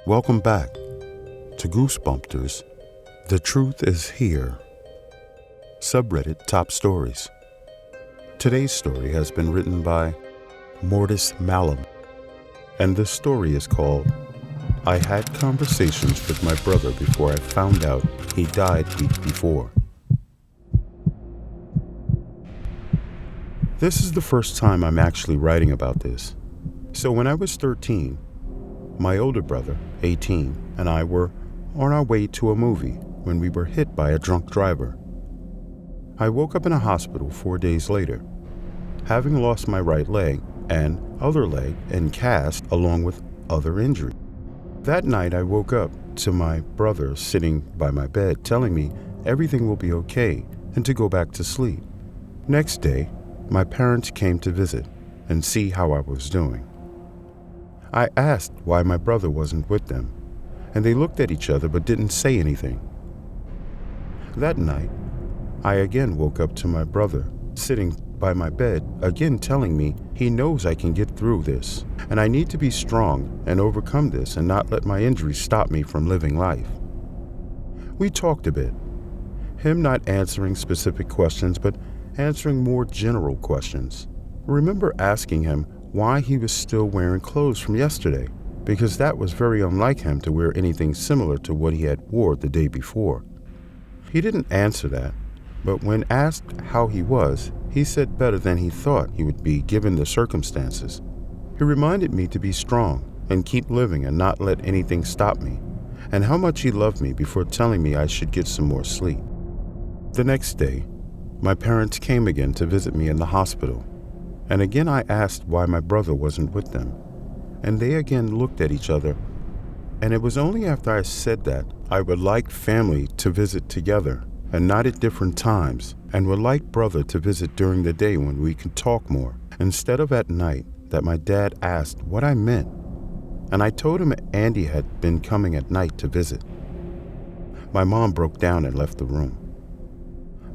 Welcome back to Goosebumpster's The Truth is Here, subreddit top stories. Today's story has been written by mortismalum, and this story is called I Had Conversations with My Brother Before I Found Out He Died Week Before. This is the first time I'm actually writing about this. So when I was 13, my older brother, 18, and I were on our way to a movie when we were hit by a drunk driver. I woke up in a hospital 4 days later, having lost my right leg and other leg in cast along with other injury. That night I woke up to my brother sitting by my bed telling me everything will be okay and to go back to sleep. Next day, my parents came to visit and see how I was doing. I asked why my brother wasn't with them, and they looked at each other but didn't say anything. That night, I again woke up to my brother sitting by my bed, again telling me he knows I can get through this, and I need to be strong and overcome this and not let my injuries stop me from living life. We talked a bit, him not answering specific questions but answering more general questions. I remember asking him why he was still wearing clothes from yesterday, because that was very unlike him to wear anything similar to what he had wore the day before. He didn't answer that, but when asked how he was, he said better than he thought he would be given the circumstances. He reminded me to be strong and keep living and not let anything stop me, and how much he loved me before telling me I should get some more sleep. The next day, my parents came again to visit me in the hospital. And again I asked why my brother wasn't with them, and they again looked at each other, and it was only after I said that I would like family to visit together and not at different times, and would like brother to visit during the day when we can talk more, instead of at night, that my dad asked what I meant, and I told him Andy had been coming at night to visit. My mom broke down and left the room.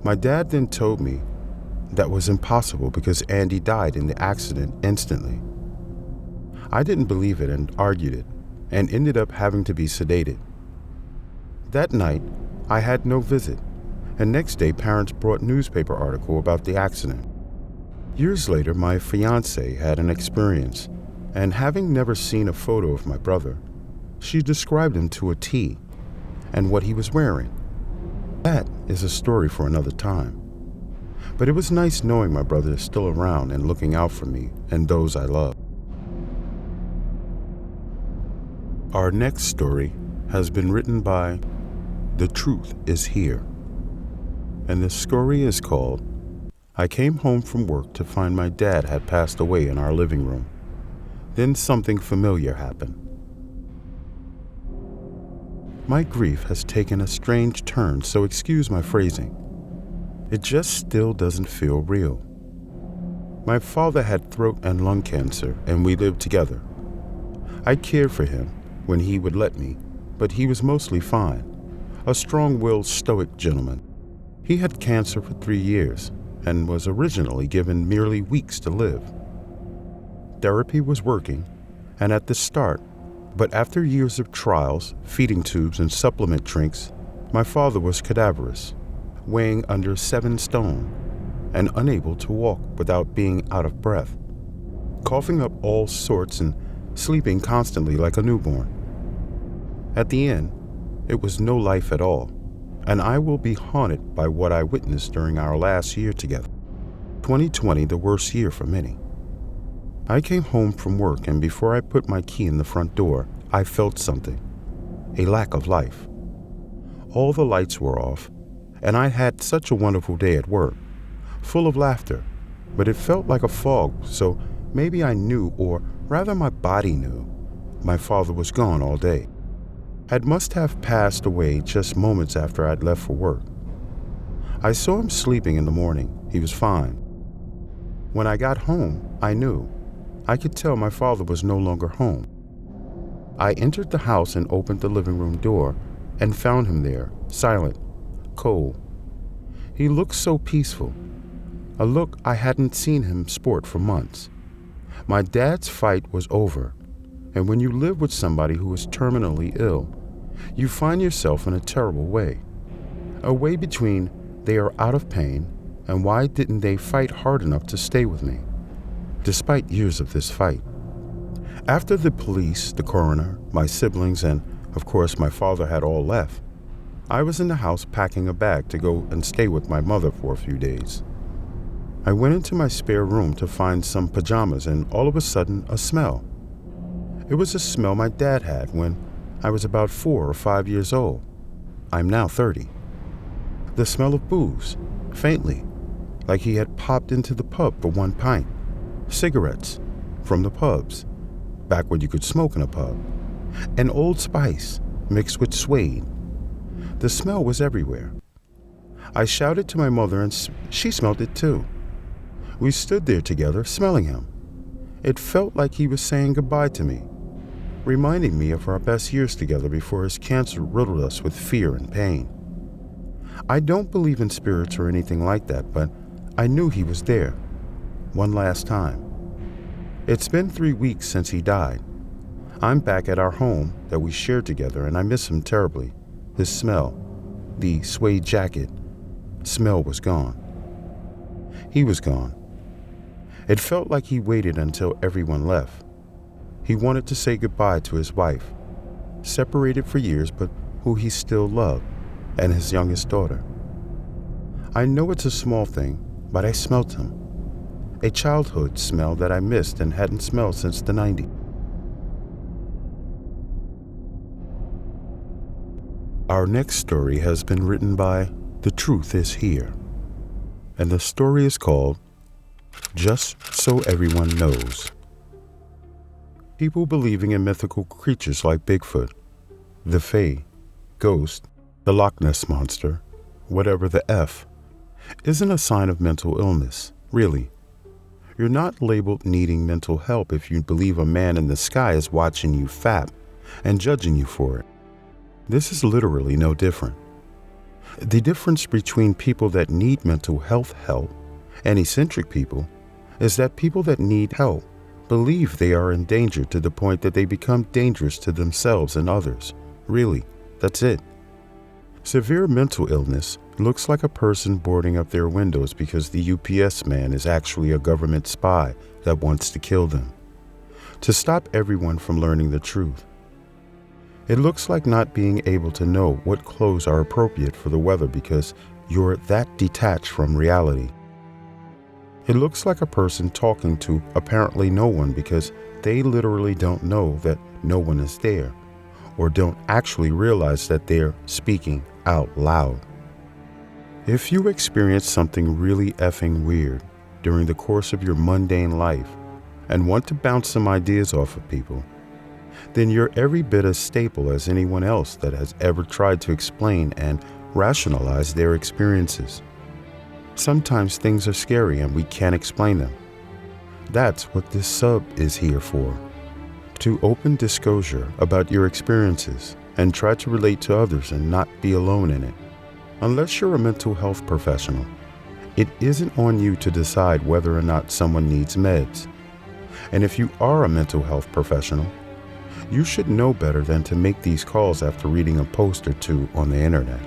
My dad then told me that was impossible because Andy died in the accident instantly. I didn't believe it and argued it, and ended up having to be sedated. That night, I had no visit, and next day parents brought newspaper article about the accident. Years later, my fiancée had an experience, and having never seen a photo of my brother, she described him to a T, and what he was wearing. That is a story for another time. But it was nice knowing my brother is still around and looking out for me and those I love. Our next story has been written by TheTruthIsHere, and the story is called I Came Home from Work to Find My Dad Had Passed Away in Our Living Room. Then something familiar happened. My grief has taken a strange turn, so excuse my phrasing. It just still doesn't feel real. My father had throat and lung cancer, and we lived together. I cared for him when he would let me, but he was mostly fine, a strong-willed, stoic gentleman. He had cancer for 3 years and was originally given merely weeks to live. Therapy was working, and at the start, but after years of trials, feeding tubes, and supplement drinks, my father was cadaverous, weighing under 7 stone, and unable to walk without being out of breath, coughing up all sorts and sleeping constantly like a newborn. At the end, it was no life at all, and I will be haunted by what I witnessed during our last year together. 2020, the worst year for many. I came home from work, and before I put my key in the front door, I felt something, a lack of life. All the lights were off, and I had such a wonderful day at work, full of laughter, but it felt like a fog, so maybe I knew, or rather my body knew, my father was gone all day. Had must have passed away just moments after I'd left for work. I saw him sleeping in the morning. He was fine. When I got home, I knew. I could tell my father was no longer home. I entered the house and opened the living room door and found him there, silent, cold. He looked so peaceful, a look I hadn't seen him sport for months. My dad's fight was over, And when you live with somebody who is terminally ill, you find yourself in a terrible way. A way between they are out of pain and why didn't they fight hard enough to stay with me, despite years of this fight. After the police, the coroner, my siblings, and of course my father had all left, I was in the house packing a bag to go and stay with my mother for a few days. I went into my spare room to find some pajamas and all of a sudden a smell. It was a smell my dad had when I was about 4 or 5 years old. I'm now 30. The smell of booze, faintly, like he had popped into the pub for 1 pint. Cigarettes from the pubs, back when you could smoke in a pub. And Old Spice mixed with suede. The smell was everywhere. I shouted to my mother and she smelled it too. We stood there together, smelling him. It felt like he was saying goodbye to me, reminding me of our best years together before his cancer riddled us with fear and pain. I don't believe in spirits or anything like that, but I knew he was there, one last time. It's been 3 weeks since he died. I'm back at our home that we shared together and I miss him terribly. His smell, the suede jacket, smell was gone. He was gone. It felt like he waited until everyone left. He wanted to say goodbye to his wife, separated for years but who he still loved, and his youngest daughter. I know it's a small thing, but I smelt him. A childhood smell that I missed and hadn't smelled since the 90s. Our next story has been written by TheTruthIsHere, and the story is called Just So Everyone Knows. People believing in mythical creatures like Bigfoot, the Fae, ghost, the Loch Ness Monster, whatever the F, isn't a sign of mental illness, really. You're not labeled needing mental help if you believe a man in the sky is watching you fap and judging you for it. This is literally no different. The difference between people that need mental health help and eccentric people is that people that need help believe they are in danger to the point that they become dangerous to themselves and others. Really, that's it. Severe mental illness looks like a person boarding up their windows because the UPS man is actually a government spy that wants to kill them, to stop everyone from learning the truth. It looks like not being able to know what clothes are appropriate for the weather because you're that detached from reality. It looks like a person talking to apparently no one because they literally don't know that no one is there, or don't actually realize that they're speaking out loud. If you experience something really effing weird during the course of your mundane life and want to bounce some ideas off of people, then you're every bit as stable as anyone else that has ever tried to explain and rationalize their experiences. Sometimes things are scary and we can't explain them. That's what this sub is here for. To open disclosure about your experiences and try to relate to others and not be alone in it. Unless you're a mental health professional, it isn't on you to decide whether or not someone needs meds. And if you are a mental health professional, you should know better than to make these calls after reading a post or two on the internet.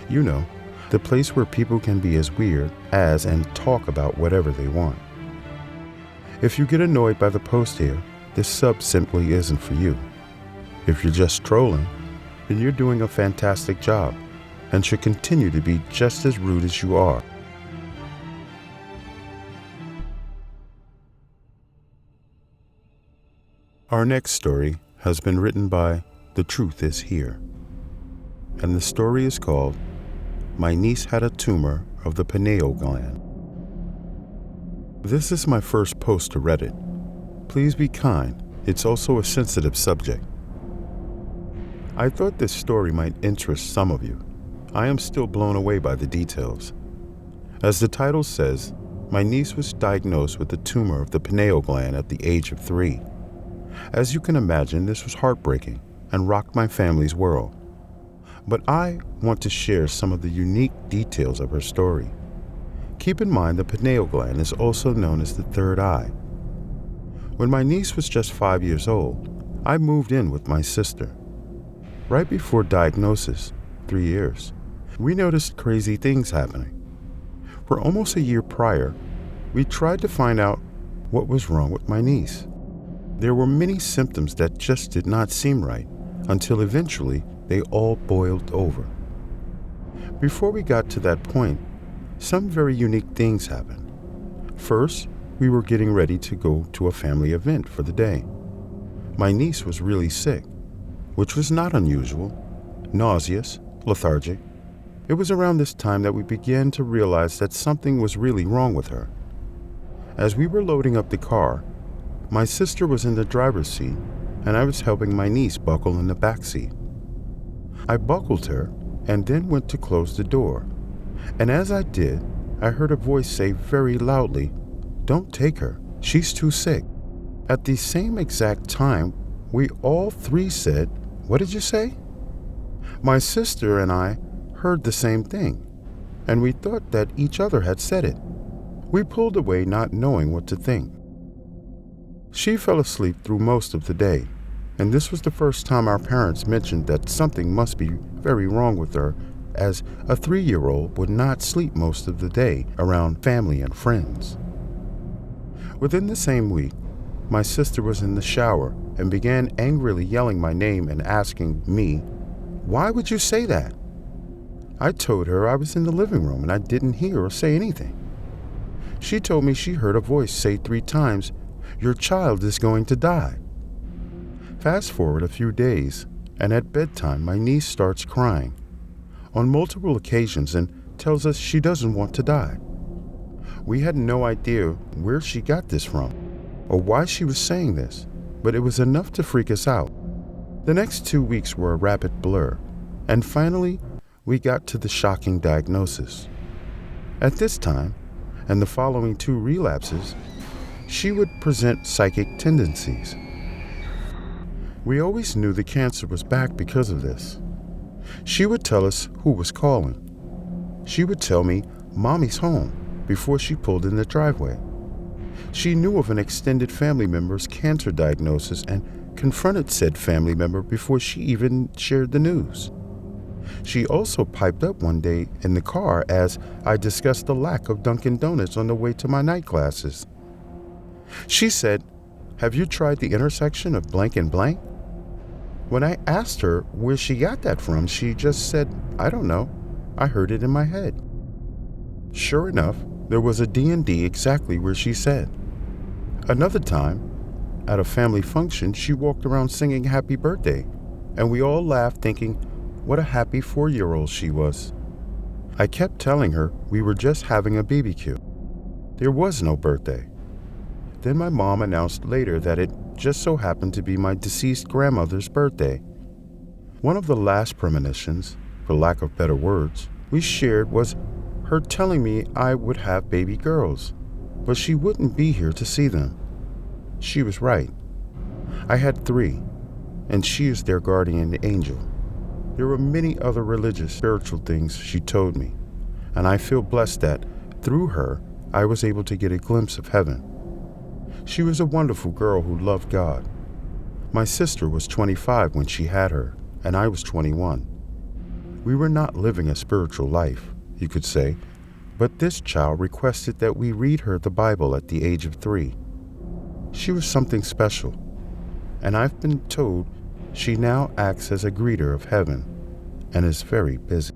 You know, the place where people can be as weird as and talk about whatever they want. If you get annoyed by the post here, this sub simply isn't for you. If you're just trolling, then you're doing a fantastic job and should continue to be just as rude as you are. Our next story has been written by TheTruthIsHere, and the story is called My Niece Had a Tumor of the Pineal Gland. This is my first post to Reddit. Please be kind, it's also a sensitive subject. I thought this story might interest some of you. I am still blown away by the details. As the title says, my niece was diagnosed with a tumor of the pineal gland at the age of 3. As you can imagine, this was heartbreaking and rocked my family's world. But I want to share some of the unique details of her story. Keep in mind the pineal gland is also known as the third eye. When my niece was just 5 years old, I moved in with my sister. Right before diagnosis, 3 years, we noticed crazy things happening. For almost a year prior, we tried to find out what was wrong with my niece. There were many symptoms that just did not seem right until eventually they all boiled over. Before we got to that point, some very unique things happened. First, we were getting ready to go to a family event for the day. My niece was really sick, which was not unusual, nauseous, lethargic. It was around this time that we began to realize that something was really wrong with her. As we were loading up the car, my sister was in the driver's seat and I was helping my niece buckle in the back seat. I buckled her and then went to close the door. And as I did, I heard a voice say very loudly, "Don't take her, she's too sick." At the same exact time, we all three said, "What did you say?" My sister and I heard the same thing, and we thought that each other had said it. We pulled away not knowing what to think. She fell asleep through most of the day, and this was the first time our parents mentioned that something must be very wrong with her, as a 3-year-old would not sleep most of the day around family and friends. Within the same week, my sister was in the shower and began angrily yelling my name and asking me, "Why would you say that?" I told her I was in the living room and I didn't hear or say anything. She told me she heard a voice say 3 times, "Your child is going to die." Fast forward a few days, and at bedtime my niece starts crying on multiple occasions and tells us she doesn't want to die. We had no idea where she got this from or why she was saying this, but it was enough to freak us out. The next 2 weeks were a rapid blur, and finally we got to the shocking diagnosis. At this time, and the following 2 relapses, she would present psychic tendencies. We always knew the cancer was back because of this. She would tell us who was calling. She would tell me, "Mommy's home," before she pulled in the driveway. She knew of an extended family member's cancer diagnosis and confronted said family member before she even shared the news. She also piped up one day in the car as I discussed the lack of Dunkin' Donuts on the way to my night classes. She said, "Have you tried the intersection of blank and blank?" When I asked her where she got that from, she just said, "I don't know. I heard it in my head." Sure enough, there was a D&D exactly where she said. Another time, at a family function, she walked around singing happy birthday, and we all laughed thinking what a happy 4-year-old she was. I kept telling her we were just having a BBQ. There was no birthday. Then my mom announced later that it just so happened to be my deceased grandmother's birthday. One of the last premonitions, for lack of better words, we shared was her telling me I would have baby girls, but she wouldn't be here to see them. She was right. I had 3, and she is their guardian angel. There were many other religious, spiritual things she told me, and I feel blessed that, through her, I was able to get a glimpse of heaven. She was a wonderful girl who loved God. My sister was 25 when she had her, and I was 21. We were not living a spiritual life, you could say, but this child requested that we read her the Bible at the age of 3. She was something special, and I've been told she now acts as a greeter of heaven and is very busy.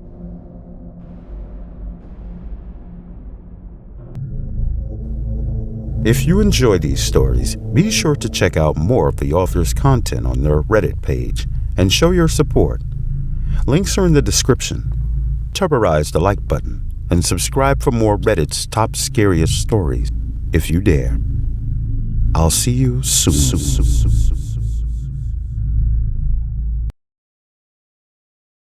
If you enjoy these stories, be sure to check out more of the author's content on their Reddit page and show your support. Links are in the description. Turborize the like button and subscribe for more Reddit's top scariest stories if you dare. I'll see you soon.